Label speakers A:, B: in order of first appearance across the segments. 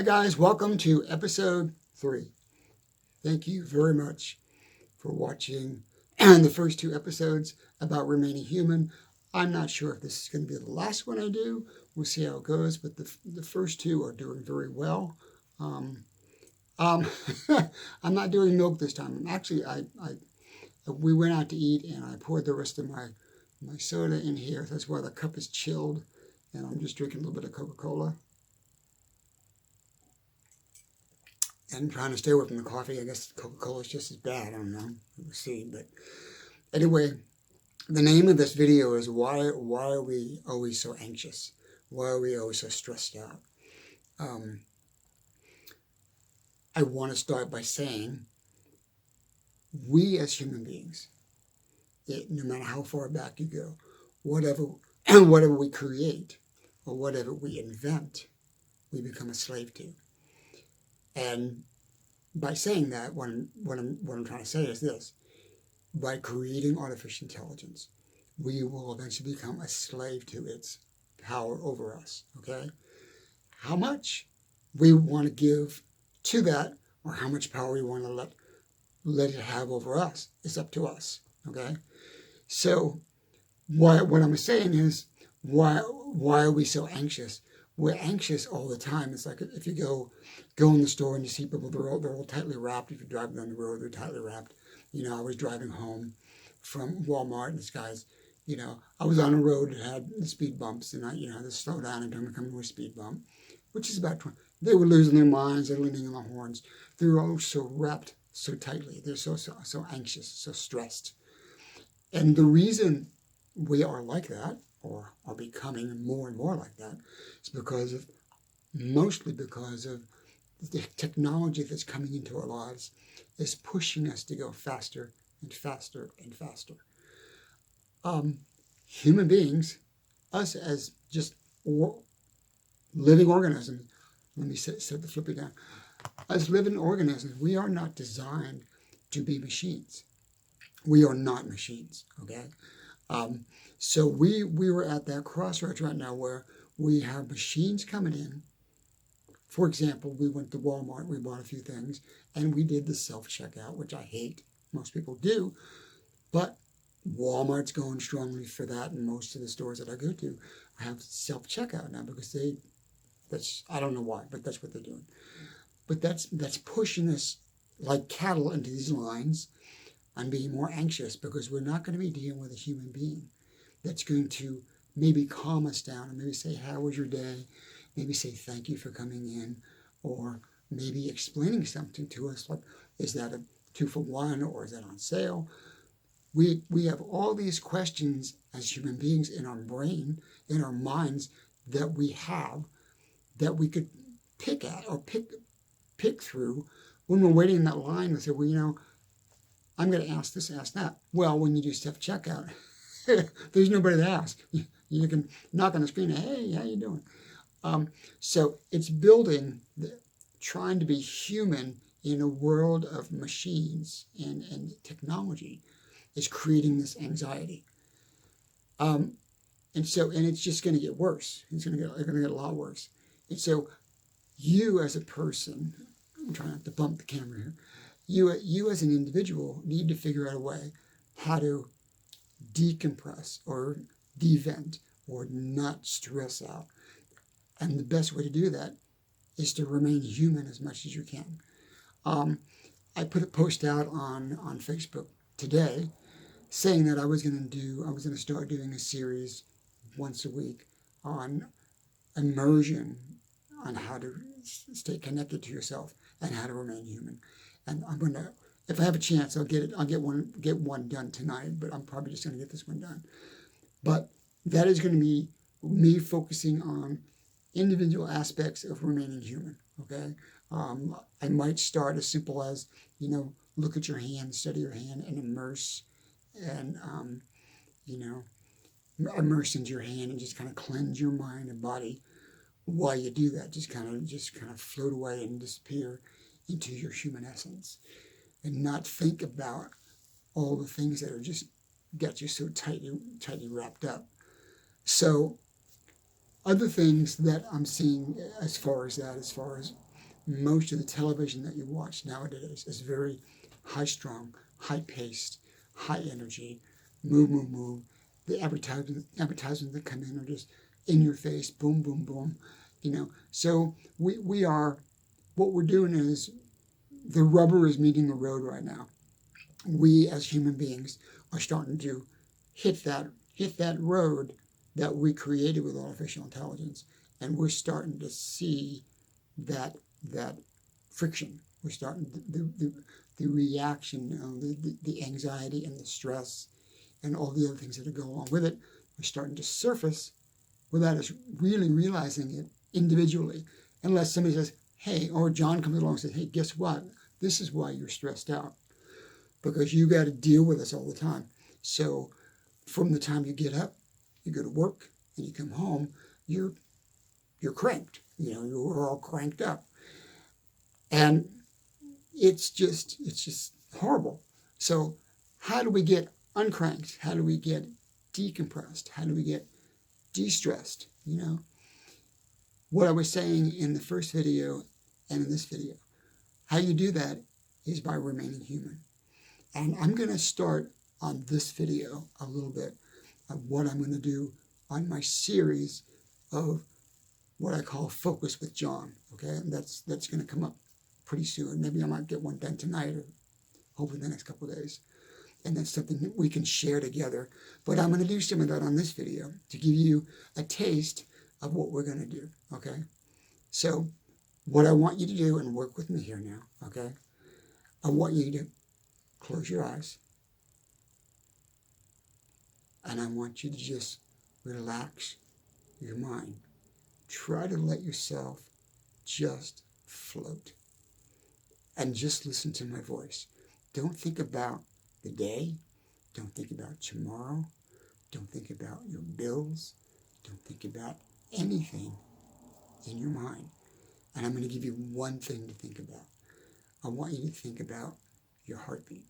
A: Hi guys, welcome to episode 3. Thank you very much for watching the first 2 episodes about remaining human. I'm not sure if this is going to be the last one I do. We'll see how it goes, but the first 2 are doing very well. I'm not doing milk this time. Actually, we went out to eat and I poured the rest of my soda in here. That's why the cup is chilled, and I'm just drinking a little bit of Coca-Cola. And trying to stay away from the coffee. I guess Coca-Cola is just as bad. I don't know. We'll see. But anyway, the name of this video is why are we always so anxious? Why are we always so stressed out? I want to start by saying we as human beings, no matter how far back you go, whatever we create or whatever we invent, we become a slave to. And by saying that, what I'm trying to say is this: by creating artificial intelligence, we will eventually become a slave to its power over us. Okay, how much we want to give to that, or how much power we want to let it have over us, is up to us. Okay, so what I'm saying is why are we so anxious? We're anxious all the time. It's like if you go in the store and you see people, they're all tightly wrapped. If you're driving down the road, they're tightly wrapped. You know, I was driving home from Walmart, and this guy's, I was on a road that had the speed bumps, and I had to slow down and come to a speed bump, which is about 20. They were losing their minds. They're leaning on the horns. They're all so wrapped so tightly. They're so anxious, so stressed. And the reason we are like that, or are becoming more and more like that, is mostly because of the technology that's coming into our lives is pushing us to go faster and faster and faster. Human beings, us as just living organisms, let me set the flipper down. As living organisms, we are not designed to be machines. We are not machines, okay? So we were at that crossroads right now where we have machines coming in. For example, we went to Walmart, we bought a few things, and we did the self-checkout, which I hate. Most people do, but Walmart's going strongly for that, and most of the stores that I go to have self-checkout now because I don't know why, but that's what they're doing. But that's pushing us like cattle into these lines and being more anxious because we're not going to be dealing with a human being that's going to maybe calm us down and maybe say, how was your day? Maybe say thank you for coming in, or maybe explaining something to us like, is that a 2-for-1 or is that on sale? We have all these questions as human beings in our brain, in our minds, that we have that we could pick at or pick through when we're waiting in that line. We say, well, I'm going to ask this, ask that. Well, when you do self-checkout, there's nobody to ask. You can knock on the screen, hey, how you doing? So it's trying to be human in a world of machines and technology is creating this anxiety. And it's just going to get worse. It's going to get a lot worse. And so you as a person, I'm trying not to bump the camera here, you as an individual need to figure out a way how to decompress or devent or not stress out. And the best way to do that is to remain human as much as you can. I put a post out on Facebook today saying that I was going to start doing a series once a week on immersion, on how to stay connected to yourself and how to remain human. And I'm going to, if I have a chance, I'll get one done tonight, but I'm probably just going to get this one done. But that is going to be me focusing on individual aspects of remaining human, okay? I might start as simple as, look at your hand, study your hand, and immerse into your hand and just kind of cleanse your mind and body while you do that. Just kind of float away and disappear into your human essence and not think about all the things that are just got you so tightly wrapped up. So other things that I'm seeing as far as most of the television that you watch nowadays is very high-strung, high-paced, high energy, move, move, move. The advertisements that come in are just in your face, boom, boom, boom. So we are, what we're doing is, the rubber is meeting the road right now. We as human beings are starting to hit that road that we created with artificial intelligence, and we're starting to see that friction. We're starting the reaction, the anxiety and the stress and all the other things that go along with it. We're starting to surface without us really realizing it individually, unless somebody says, hey, or John comes along and says, hey, guess what? This is why you're stressed out, because you got to deal with this all the time. So from the time you get up, you go to work, and you come home, you're cranked. You're all cranked up. And it's just horrible. So how do we get uncranked? How do we get decompressed? How do we get de-stressed? What I was saying in the first video and in this video, how you do that is by remaining human. And I'm going to start on this video a little bit of what I'm going to do on my series of what I call Focus with John. Okay, and that's going to come up pretty soon. Maybe I might get one done tonight, or hopefully the next couple of days. And that's something that we can share together. But I'm going to do some of that on this video to give you a taste of what we're going to do. Okay, so what I want you to do, and work with me here now. Okay, I want you to close your eyes, and I want you to just relax your mind. Try to let yourself just float and just listen to my voice. Don't think about the day. Don't think about tomorrow. Don't think about your bills. Don't think about anything in your mind. And I'm going to give you one thing to think about. I want you to think about your heartbeat.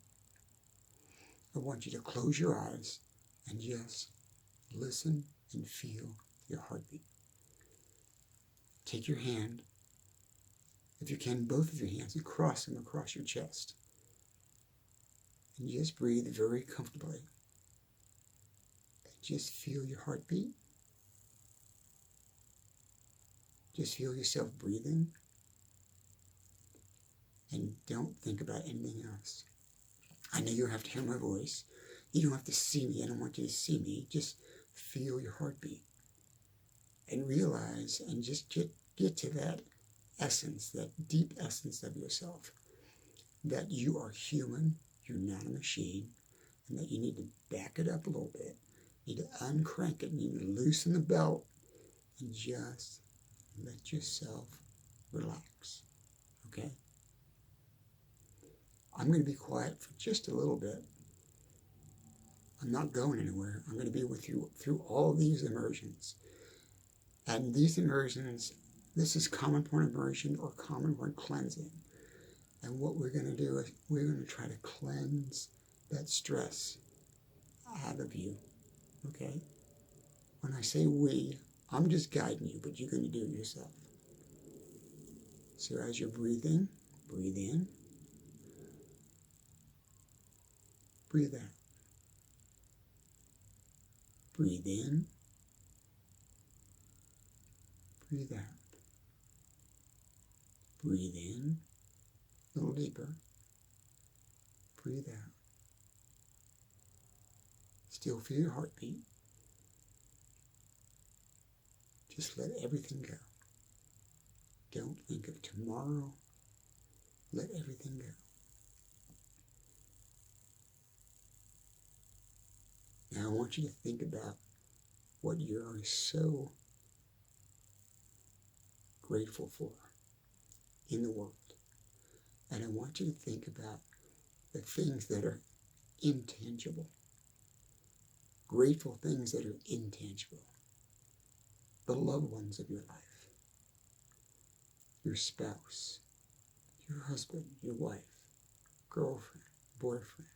A: I want you to close your eyes and just listen and feel your heartbeat. Take your hand, if you can, both of your hands, and cross them across your chest. And just breathe very comfortably. And just feel your heartbeat. Just feel yourself breathing. And don't think about anything else. I know you don't have to hear my voice. You don't have to see me. I don't want you to see me. Just feel your heartbeat. And realize, and just get to that essence, that deep essence of yourself. That you are human, you're not a machine, and that you need to back it up a little bit. You need to uncrank it, you need to loosen the belt, and just let yourself relax. Okay? I'm going to be quiet for just a little bit. I'm not going anywhere. I'm going to be with you through all these immersions. And these immersions, this is Commonpoint Immersion or Commonpoint Cleansing. And what we're going to do is we're going to try to cleanse that stress out of you. Okay? When I say we, I'm just guiding you, but you're going to do it yourself. So as you're breathing, breathe in. Breathe out. Breathe in. Breathe out. Breathe in. A little deeper. Breathe out. Still feel your heartbeat. Just let everything go. Don't think of tomorrow. Let everything go. Now I want you to think about what you are so grateful for in the world. And I want you to think about the things that are intangible. Grateful things that are intangible. The loved ones of your life. Your spouse. Your husband. Your wife. Girlfriend. Boyfriend.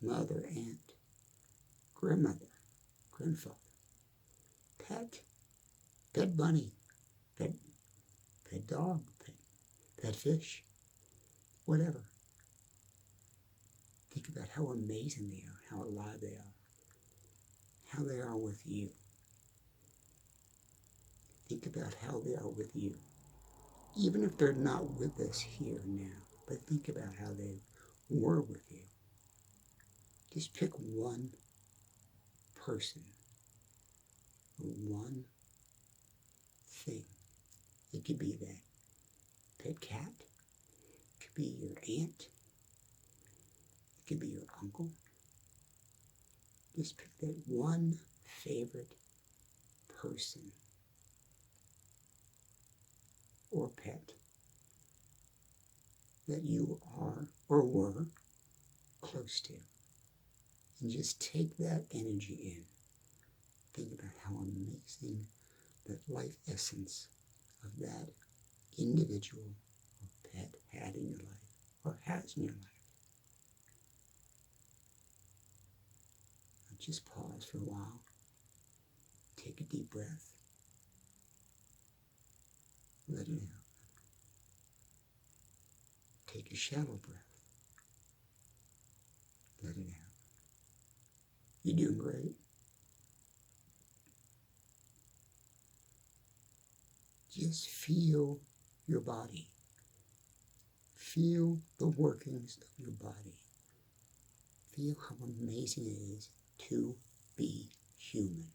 A: Mother. Aunt. Grandmother. Grandfather. Pet. Pet bunny. Pet dog. pet fish, whatever. Think about how amazing they are, how alive they are, how they are with you. Think about how they are with you. Even if they're not with us here now, but think about how they were with you. Just pick one person or one thing. It could be that pet cat. It could be your aunt. It could be your uncle. Just pick that one favorite person or pet that you are or were close to. And just take that energy in. Think about how amazing that life essence of that individual or pet had in your life or has in your life. Now just pause for a while. Take a deep breath. Let it out. Take a shallow breath. Let it out. You're doing great. Just feel your body. Feel the workings of your body. Feel how amazing it is to be human.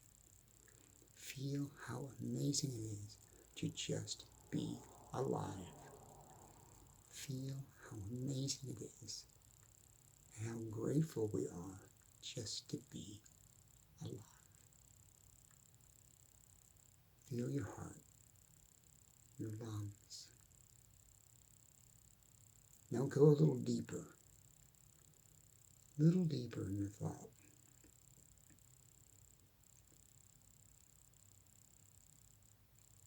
A: Feel how amazing it is to just be alive. Feel how amazing it is and how grateful we are just to be alive. Feel your heart, your lungs. Now go a little deeper in your thought.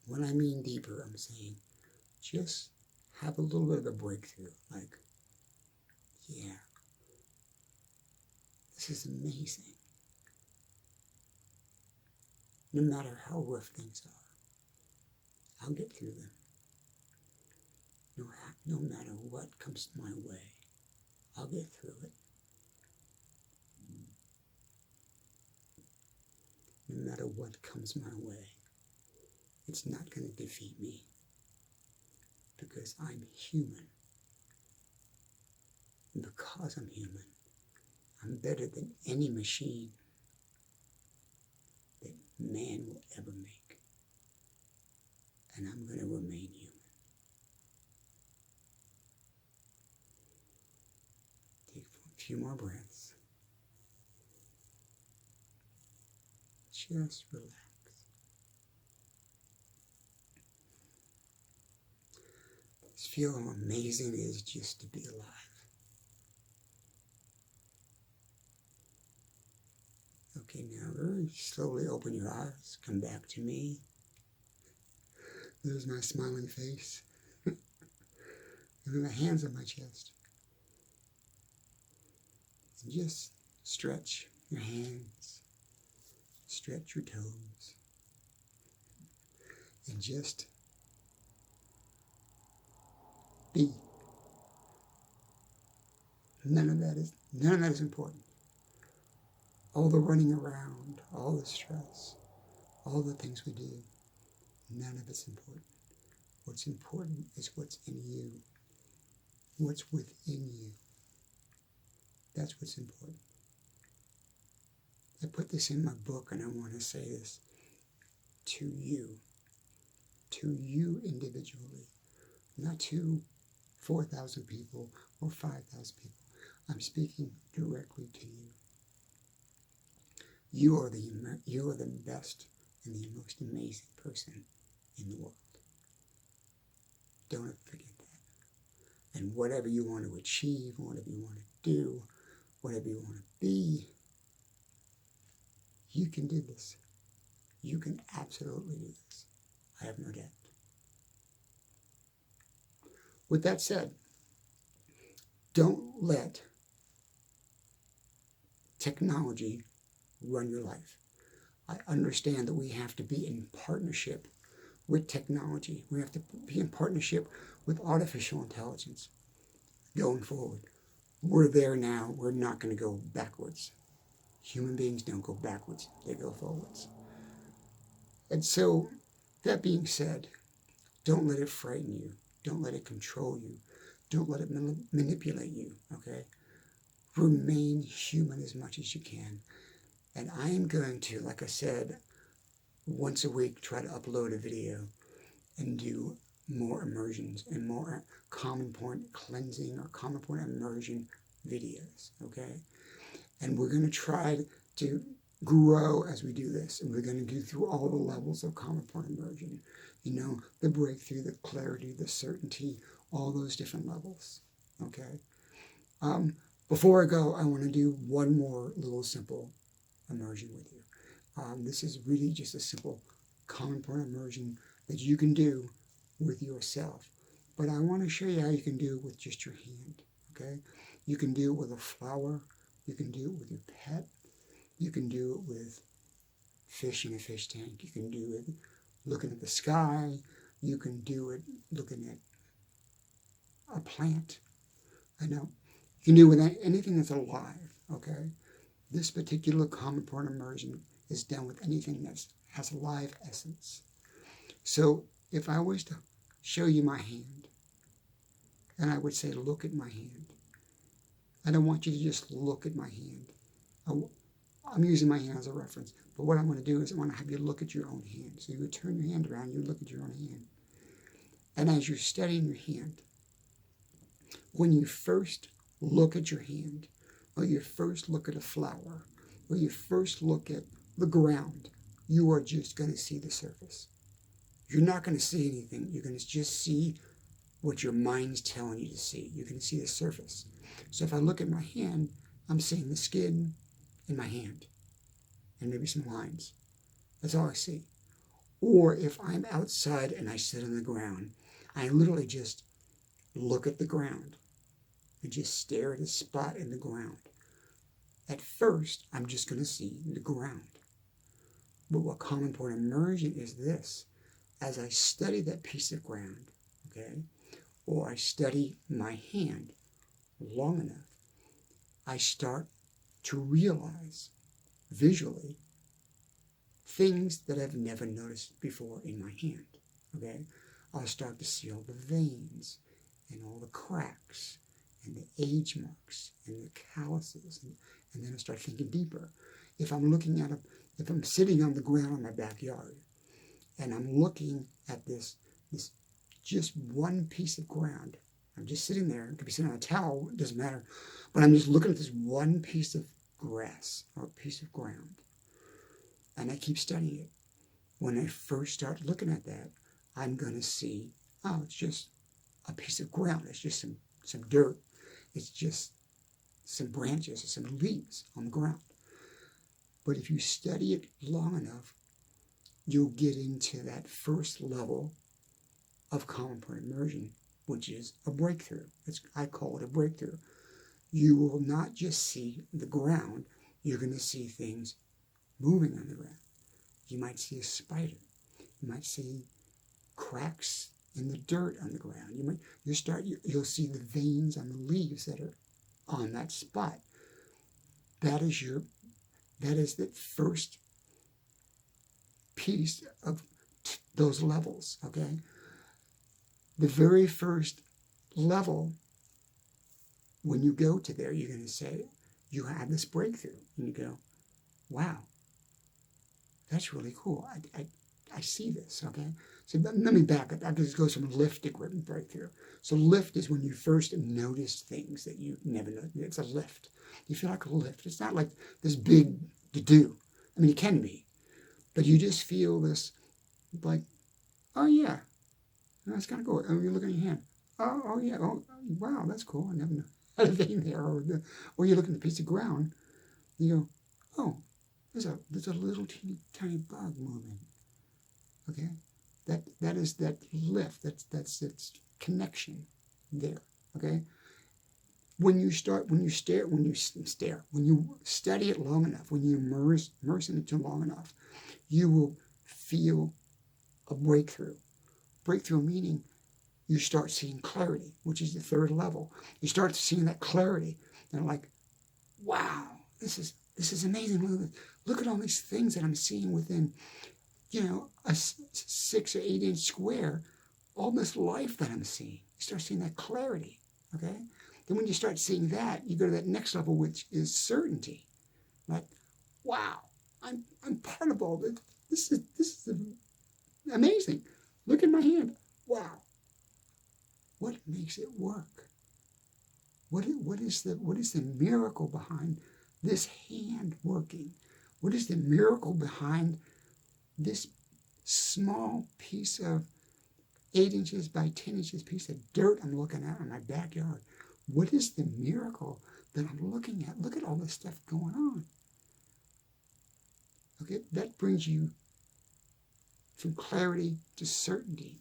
A: When I mean deeper, I'm saying just have a little bit of a breakthrough. Like, yeah, this is amazing. No matter how rough things are, I'll get through them. No matter what comes my way, I'll get through it. No matter what comes my way, it's not going to defeat me because I'm human. And because I'm human, I'm better than any machine that man will ever make. And I'm going to remain human. Take a few more breaths. Just relax. Just feel how amazing it is just to be alive. Okay, now very slowly open your eyes. Come back to me. There's my smiling face. And then my hands on my chest. And just stretch your hands. Stretch your toes. And just be. None of that is important. All the running around, all the stress, all the things we do, none of it's important. What's important is what's in you, what's within you. That's what's important. I put this in my book, and I want to say this to you individually, not to 4,000 people or 5,000 people. I'm speaking directly to you. You are the best and the most amazing person in the world. Don't ever forget that. And whatever you want to achieve, whatever you want to do, whatever you want to be, you can do this. You can absolutely do this. I have no doubt. With that said, don't let technology run your life. I understand that we have to be in partnership with technology. We have to be in partnership with artificial intelligence going forward. We're there now. We're not going to go backwards. Human beings don't go backwards. They go forwards. And so, that being said, don't let it frighten you. Don't let it control you. Don't let it manipulate you, okay? Remain human as much as you can. And I am going to, like I said, once a week try to upload a video and do more immersions and more Commonpoint cleansing or Commonpoint immersion videos, okay? And we're going to try to grow as we do this, and we're going to go through all the levels of Commonpoint immersion. You know, the breakthrough, the clarity, the certainty, all those different levels, okay? Before I go, I want to do one more little simple immersion with you. This is really just a simple Commonpoint immersion that you can do with yourself. But I want to show you how you can do it with just your hand, okay? You can do it with a flower. You can do it with your pet. You can do it with fish in a fish tank. You can do it looking at the sky. You can do it looking at a plant. I know. You can do it with anything that's alive, okay? This particular Commonpoint immersion is done with anything that has a live essence. So if I was to show you my hand, and I would say, look at my hand. I don't want you to just look at my hand. I'm using my hand as a reference, but what I'm going to do is I want to have you look at your own hand. So you would turn your hand around, you look at your own hand. And as you're studying your hand, when you first look at your hand, or you first look at a flower, or you first look at the ground, you are just going to see the surface. You're not going to see anything. You're going to just see what your mind's telling you to see. You're going to see the surface. So if I look at my hand, I'm seeing the skin in my hand and maybe some lines. That's all I see. Or if I'm outside and I sit on the ground, I literally just look at the ground and just stare at a spot in the ground. At first, I'm just going to see the ground. But what Commonpoint immersion is this. As I study that piece of ground, okay, or I study my hand long enough, I start to realize visually things that I've never noticed before in my hand, okay? I'll start to see all the veins and all the cracks and the age marks and the calluses, and then I start thinking deeper. If I'm sitting on the ground in my backyard and I'm looking at this just one piece of ground, I'm just sitting there, it could be sitting on a towel, it doesn't matter, but I'm just looking at this one piece of grass or a piece of ground, and I keep studying it. When I first start looking at that, I'm going to see, oh, it's just a piece of ground, it's just some dirt, it's just some branches or some leaves on the ground. But if you study it long enough, you'll get into that first level of Commonpoint immersion, which is a breakthrough. I call it a breakthrough. You will not just see the ground, you're going to see things moving on the ground. You might see a spider. You might see cracks in the dirt on the ground. You'll see the veins on the leaves that are on that spot. That is the first piece of those levels, okay? The very first level, when you go to there, you're going to say, you have this breakthrough. And you go, wow, that's really cool. I see this, okay? So let me back up. I just go from lift to breakthrough. So lift is when you first notice things that you never noticed. It's a lift. You feel like a lift. It's not like this big to do. I mean, it can be. But you just feel this, like, oh, yeah. That's kind of cool. And you look at your hand. Oh, yeah. Oh, wow, that's cool. I never knew had a vein there. Or you look at a piece of ground. You go, oh, there's a little teeny tiny bug moving. Okay? That is that lift. That's its connection there. Okay? When you study it long enough, when you immerse in it long enough, you will feel a breakthrough. Breakthrough meaning you start seeing clarity, which is the third level. You start seeing that clarity, and like, wow, this is amazing. Look at all these things that I'm seeing within, a 6 or 8 inch square. All this life that I'm seeing. You start seeing that clarity. Okay. Then when you start seeing that, you go to that next level, which is certainty. Like, wow, I'm part of all this. This is amazing. Look at my hand. Wow. What makes it work? What is the miracle behind this hand working? What is the miracle behind this small piece of 8 inches by 10 inches piece of dirt I'm looking at in my backyard? What is the miracle that I'm looking at? Look at all this stuff going on. Okay, that brings you from clarity to certainty.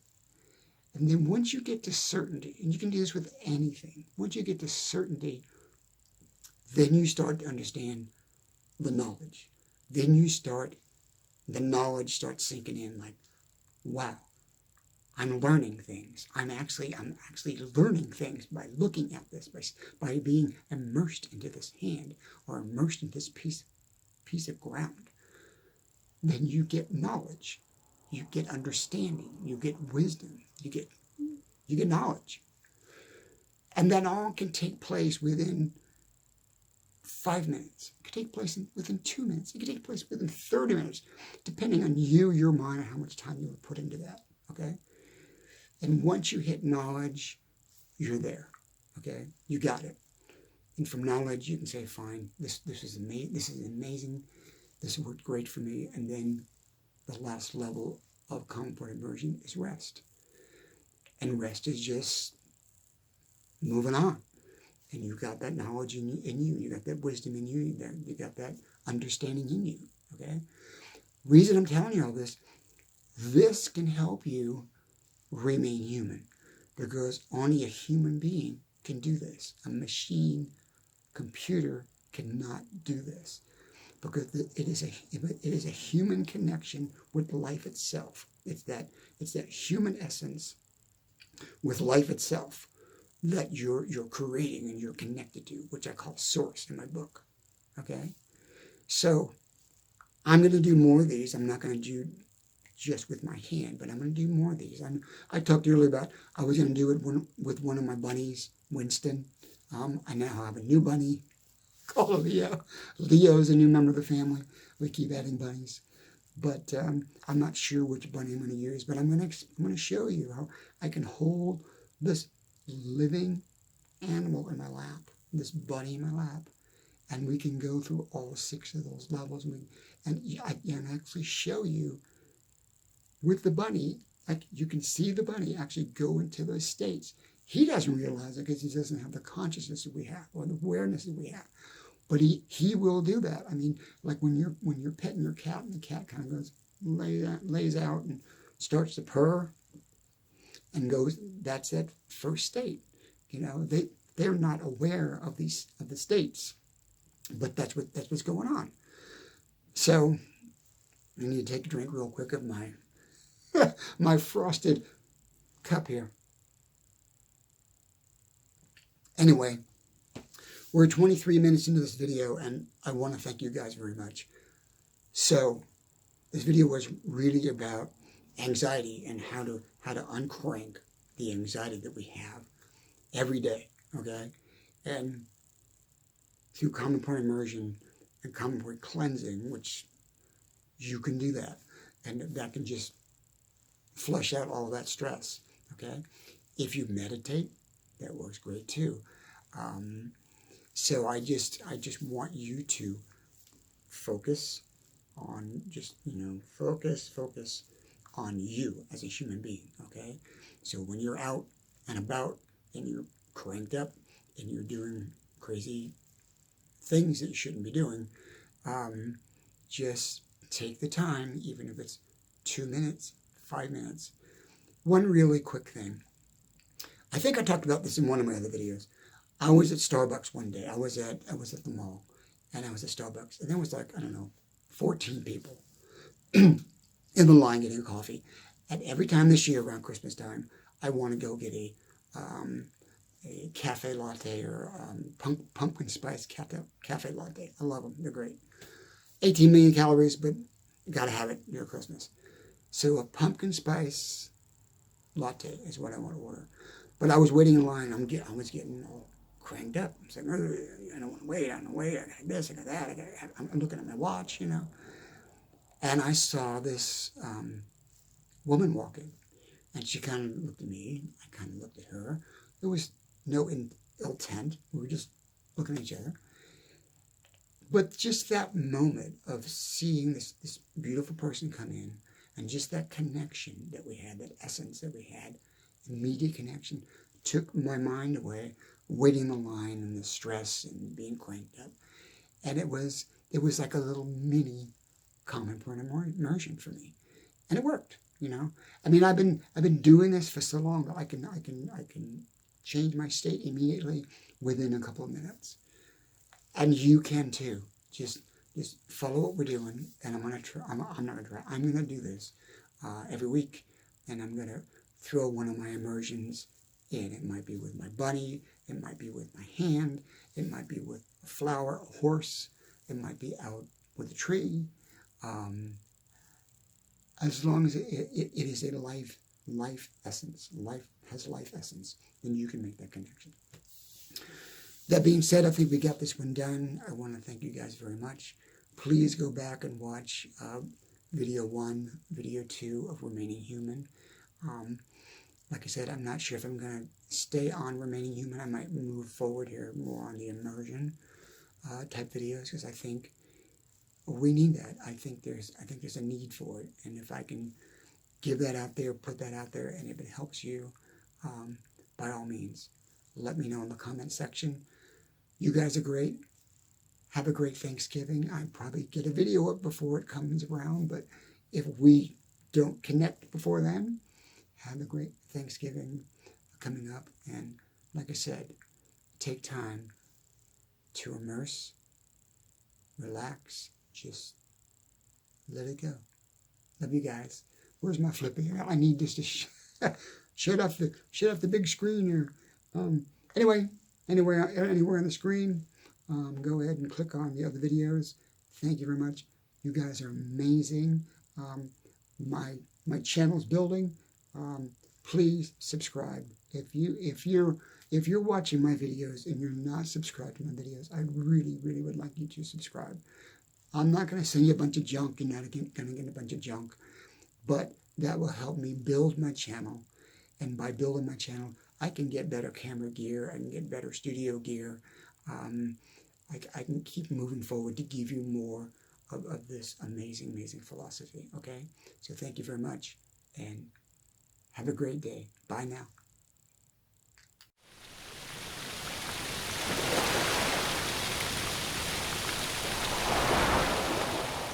A: And then once you get to certainty, and you can do this with anything, once you get to certainty, then you start to understand the knowledge. Then the knowledge starts sinking in like, wow, I'm learning things. I'm actually learning things by looking at this, by being immersed into this hand or immersed in this piece of ground. Then you get knowledge, you get understanding, you get wisdom, you get knowledge. And that all can take place within 5 minutes. It can take place within 2 minutes. It can take place within 30 minutes, depending on you, your mind, and how much time you would put into that, okay? And once you hit knowledge, you're there, okay? You got it. And from knowledge, you can say, fine, this is amazing. This worked great for me. And then the last level of Commonpoint Immersion is rest. And rest is just moving on. And you've got that knowledge in you. You got that wisdom in you. You got that understanding in you, okay? Reason I'm telling you all this can help you remain human, because only a human being can do this. A machine, computer cannot do this, because it is a human connection with life itself. It's that human essence with life itself that you're creating and you're connected to, which I call source in my book. Okay, so I'm going to do more of these. I'm not going to do just with my hand, but I'm going to do more of these. I talked earlier about I was going to do it with one of my bunnies, Winston. I now have a new bunny called Leo. Leo is a new member of the family. We keep adding bunnies, but I'm not sure which bunny I'm going to use. But I'm going to show you how I can hold this living animal in my lap, this bunny in my lap, and we can go through all 6 of those levels, and I can actually show you with the bunny, like you can see the bunny actually go into those states. He doesn't realize it because he doesn't have the consciousness that we have or the awareness that we have. But he will do that. I mean, like when you're petting your cat and the cat kind of goes, lays out and starts to purr and goes, that's that first state. They're not aware of the states, but that's what's going on. So I need to take a drink real quick of my my frosted cup here. Anyway, we're 23 minutes into this video, and I want to thank you guys very much. So this video was really about anxiety and how to uncrank the anxiety that we have every day, okay? And through Commonpoint Immersion and Commonpoint Cleansing, which you can do that, and that can just flush out all of that stress, okay? If you meditate, that works great too. So I just want you to focus on focus on you as a human being, okay? So when you're out and about and you're cranked up and you're doing crazy things that you shouldn't be doing, just take the time, even if it's 2 minutes, 5 minutes. One really quick thing. I think I talked about this in one of my other videos. I was at Starbucks one day. I was at the mall, and I was at Starbucks, and there was 14 people in the line getting coffee. And every time this year around Christmas time, I want to go get a cafe latte or pumpkin spice cafe latte. I love them. They're great. 18 million calories, but you got to have it near Christmas. So a pumpkin spice latte is what I want to order. But I was waiting in line. I was getting all cranked up. I was like, I don't want to wait. I don't want to wait. I got this. I got that. I'm looking at my watch, you know. And I saw this woman walking. And she kind of looked at me. I kind of looked at her. There was no ill intent. We were just looking at each other. But just that moment of seeing this beautiful person come in, and just that connection that we had, that essence that we had, immediate connection, took my mind away, waiting in the line and the stress and being cranked up. And it was like a little mini Commonpoint Immersion for me. And it worked, you know. I mean, I've been doing this for so long that I can change my state immediately within a couple of minutes. And you can too. Just follow what we're doing, and I'm gonna do this every week, and I'm gonna throw one of my immersions in. It might be with my bunny, it might be with my hand, it might be with a flower, a horse, it might be out with a tree. As long as it is a life essence, life has life essence, then you can make that connection. That being said, I think we got this one done. I want to thank you guys very much. Please go back and watch video 1, video 2 of Remaining Human. Like I said, I'm not sure if I'm going to stay on Remaining Human. I might move forward here more on the immersion type videos, because I think we need that. I think there's a need for it, and if I can give that out there, put that out there, and if it helps you, by all means, let me know in the comment section. You guys are great. Have a great Thanksgiving. I'll probably get a video up before it comes around, but if we don't connect before then, have a great Thanksgiving coming up. And like I said, take time to immerse, relax, just let it go. Love you guys. Where's my flippy? I need this to shut off the big screen here. Anyway, anywhere on the screen, go ahead and click on the other videos. Thank you very much. You guys are amazing. My channel's building. Please subscribe. If you're watching my videos and you're not subscribed to my videos, I really would like you to subscribe. I'm not going to send you a bunch of junk. You're not going to get a bunch of junk, but that will help me build my channel. And by building my channel, I can get better camera gear. I can get better studio gear. I can keep moving forward to give you more of this amazing philosophy. Okay? So thank you very much, and have a great day. Bye now.